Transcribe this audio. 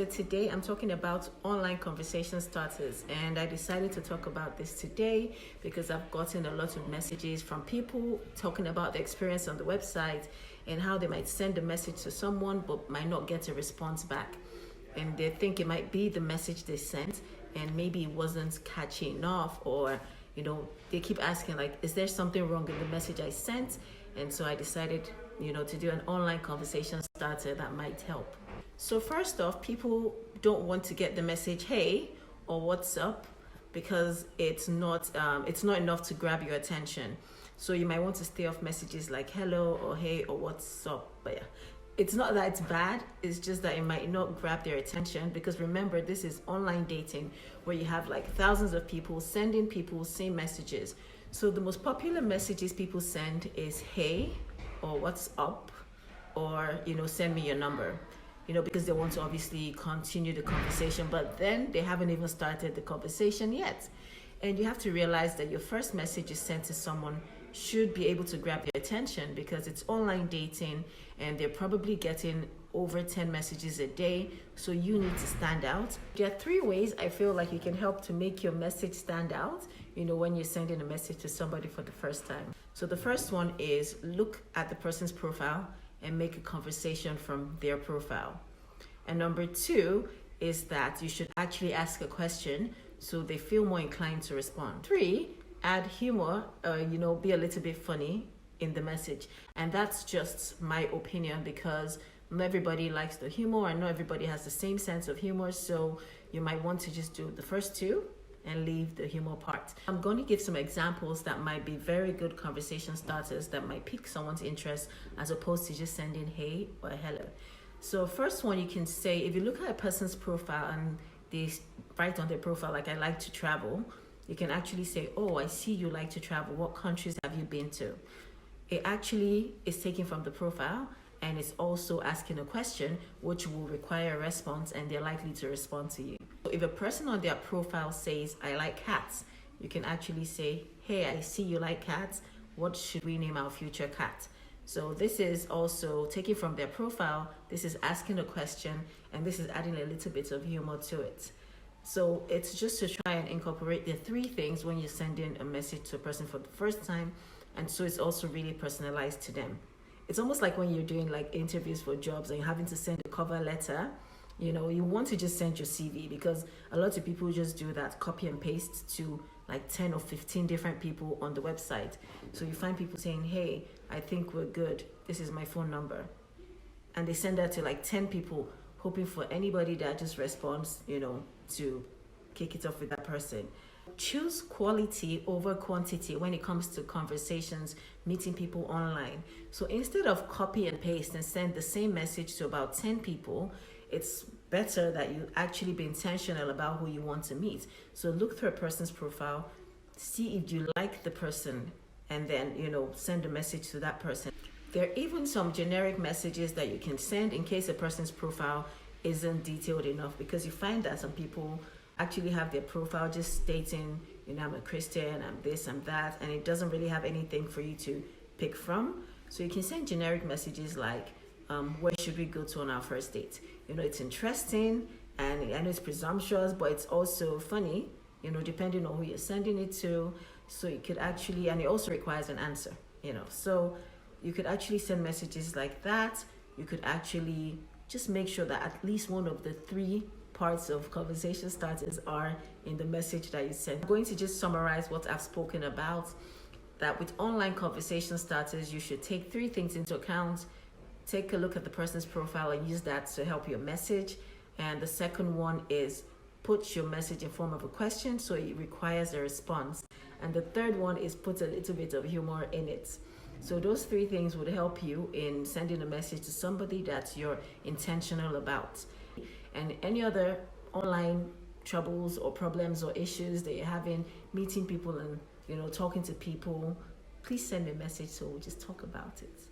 So today I'm talking about online conversation starters, and I decided to talk about this today because I've gotten a lot of messages from people talking about the experience on the website and how they might send a message to someone but might not get a response back. And they think it might be the message they sent and maybe it wasn't catchy enough, or they keep asking, like, is there something wrong in the message I sent? And so I decided to do an online conversation starter that might help. So first off, people don't want to get the message "Hey" or "What's up" because it's not enough to grab your attention. So you might want to stay off messages like "Hello" or "Hey" or "What's up." But yeah, it's not that it's bad. It's just that it might not grab their attention because remember, this is online dating where you have like thousands of people sending people same messages. So the most popular messages people send is "Hey" or "What's up" or "Send me your number." Because they want to obviously continue the conversation, but then they haven't even started the conversation yet. And you have to realize that your first message is sent to someone should be able to grab their attention because it's online dating and they're probably getting over 10 messages a day. So you need to stand out. There are 3 ways I feel like you can help to make your message stand out, when you're sending a message to somebody for the first time. So the first one is look at the person's profile and make a conversation from their profile. And number 2 is that you should actually ask a question so they feel more inclined to respond. 3, add humor, be a little bit funny in the message. And that's just my opinion because not everybody likes the humor and not everybody has the same sense of humor. So you might want to just do the first 2 and leave the humor part. I'm going to give some examples that might be very good conversation starters that might pique someone's interest as opposed to just sending "Hey" or "Hello." So first one, you can say, if you look at a person's profile and they write on their profile like "I like to travel," you can actually say, "Oh, I see you like to travel. What countries have you been to?" It actually is taken from the profile and it's also asking a question which will require a response and they're likely to respond to you. So if a person on their profile says "I like cats," you can actually say, "Hey, I see you like cats. What should we name our future cat?" So this is also taken from their profile. This is asking a question and this is adding a little bit of humor to it. So it's just to try and incorporate the 3 things when you're sending a message to a person for the first time. And so it's also really personalized to them. It's almost like when you're doing like interviews for jobs and you're having to send a cover letter. You want to just send your CV because a lot of people just do that, copy and paste to like 10 or 15 different people on the website. So you find people saying, "Hey, I think we're good. This is my phone number." And they send that to like 10 people, hoping for anybody that just responds, to kick it off with that person. Choose quality over quantity when it comes to conversations, meeting people online. So instead of copy and paste and send the same message to about 10 people, it's better that you actually be intentional about who you want to meet. So look through a person's profile, see if you like the person, and then, send a message to that person. There are even some generic messages that you can send in case a person's profile isn't detailed enough, because you find that some people actually have their profile just stating, "I'm a Christian, I'm this, I'm that," and it doesn't really have anything for you to pick from. So you can send generic messages like, "Where should we go to on our first date?" It's interesting and I know it's presumptuous, but it's also funny, depending on who you're sending it to. So you could actually, and it also requires an answer, so you could actually send messages like that. You could actually just make sure that at least one of the 3 parts of conversation starters are in the message that you send. I'm going to just summarize what I've spoken about, that with online conversation starters, you should take 3 things into account. Take a look at the person's profile and use that to help your message. And the second one is put your message in form of a question, so it requires a response. And the third one is put a little bit of humor in it. So those 3 things would help you in sending a message to somebody that you're intentional about. And any other online troubles or problems or issues that you're having, meeting people and talking to people, please send me a message so we'll just talk about it.